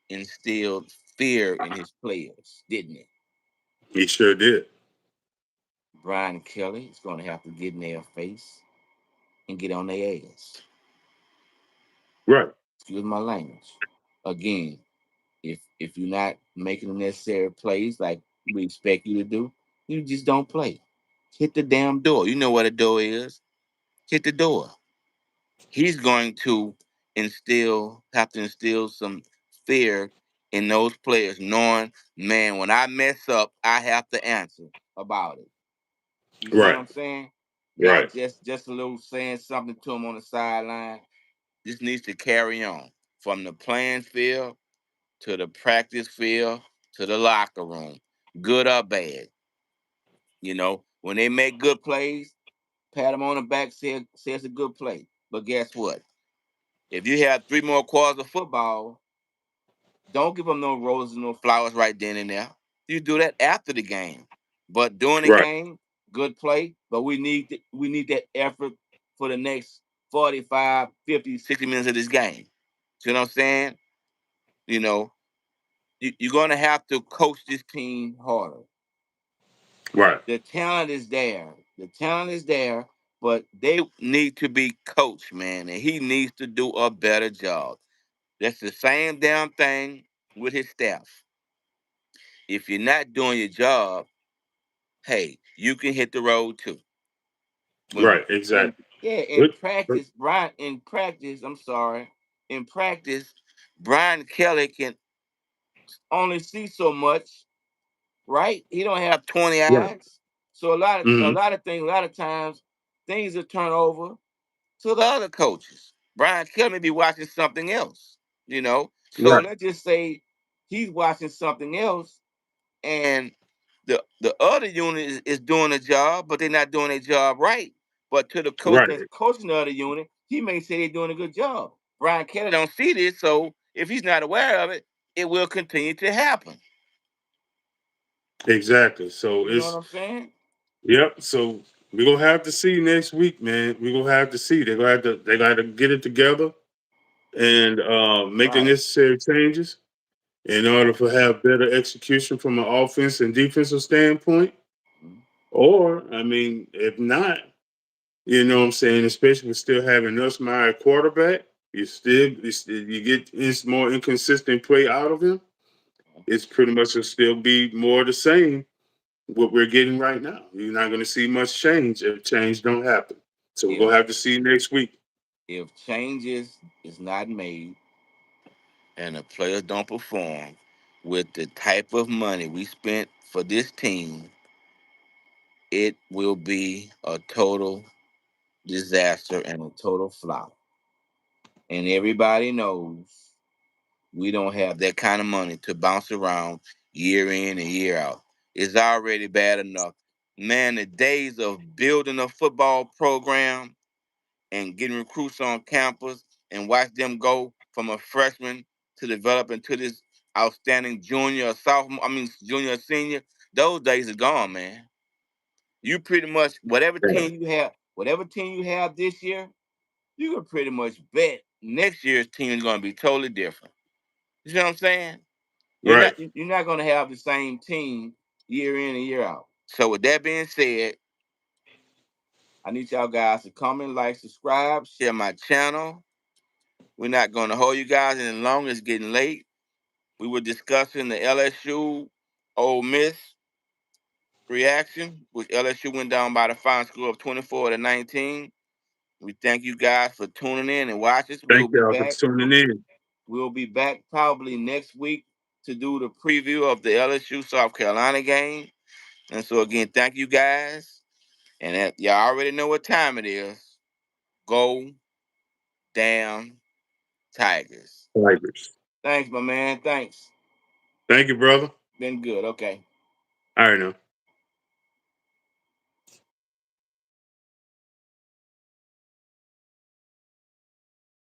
Speaker 1: instilled fear in his players, didn't he?
Speaker 2: He sure did.
Speaker 1: Brian Kelly is going to have to get in their face and get on their ass.
Speaker 2: Right.
Speaker 1: Excuse my language. Again, if you're not making the necessary plays like we expect you to do, you just don't play. Hit the damn door. You know what a door is. Hit the door. He's going to have to instill some fear in those players, knowing, man, when I mess up, I have to answer about it. You see what
Speaker 2: Right.
Speaker 1: I'm saying?
Speaker 2: Right.
Speaker 1: Not just a little saying something to him on the sideline. this needs to carry on from the playing field to the practice field to the locker room, good or bad. When they make good plays, pat them on the back, say it's a good play. But guess what? If you have 3 more quarters of football, don't give them no roses, no flowers right then and there. You do that after the game. But during the
Speaker 2: Right.
Speaker 1: game, good play. But we need that effort for the next 45, 50, 60 minutes of this game. See what I'm saying? You know, you're going to have to coach this team harder.
Speaker 2: Right.
Speaker 1: The talent is there. The talent is there, but they need to be coached, man, and he needs to do a better job. That's the same damn thing with his staff. If you're not doing your job, hey, you can hit the road too. When
Speaker 2: Right.
Speaker 1: in
Speaker 2: Exactly.
Speaker 1: Yeah, in
Speaker 2: But
Speaker 1: practice, Brian, I'm sorry, in practice, Brian Kelly can only see so much, right? He don't have 20
Speaker 2: right.
Speaker 1: eyes. So a lot of a
Speaker 2: Hmm.
Speaker 1: lot of things, a lot of times, things are turned over to the other coaches. Brian Kelly may be watching something else, you know. So
Speaker 2: Right.
Speaker 1: let's just say he's watching something else, and the other unit is doing a job, but they're not doing their job right. But to the coach
Speaker 2: Right.
Speaker 1: that's coaching the other unit, he may say they're doing a good job. Brian Kelly don't see this, so if he's not aware of it, it will continue to happen.
Speaker 2: Exactly. So
Speaker 1: You know what
Speaker 2: it's
Speaker 1: I'm saying?
Speaker 2: yep. So we're gonna have to see next week, man. We're gonna have to see. They gotta get it together and make the
Speaker 1: Right.
Speaker 2: necessary changes in order for have better execution from an offense and defensive standpoint.
Speaker 1: Mhm.
Speaker 2: Or, I mean, if not, you know what I'm saying, especially with still having us my quarterback, you get this more inconsistent play out of him. It's pretty much will still be more the same what we're getting right now. You're not going to see much change if change don't happen. So we're
Speaker 1: If
Speaker 2: gonna have to see next week.
Speaker 1: if changes is not made and the players don't perform with the type of money we spent for this team, it will be a total disaster and a total flop. And everybody knows we don't have that kind of money to bounce around year in and year out. It's already bad enough. Man, the days of building a football program and getting recruits on campus and watch them go from a freshman to develop into this outstanding junior or sophomore, junior or senior, those days are gone, man. You pretty much
Speaker 2: Yeah.
Speaker 1: whatever team you have this year, you can pretty much bet next year's team is going to be totally different. You see what I'm saying?
Speaker 2: Right.
Speaker 1: You're not going to have the same team year in and year out. So with that being said, I need y'all guys to comment, like, subscribe, share my channel. We're not going to hold you guys any longer. It's getting late. We were discussing the LSU Ole Miss reaction, which LSU went down by the final score of 24-19. We thank you guys for tuning in and watching.
Speaker 2: Thank y'all for tuning in.
Speaker 1: We'll be back probably next week to do the preview of the LSU South Carolina game. And so again, thank you guys. And y'all already know what time it is. Go damn Tigers.
Speaker 2: Tigers.
Speaker 1: Thanks, my man. Thanks.
Speaker 2: Thank you, brother.
Speaker 1: Been good. Okay.
Speaker 2: All right now.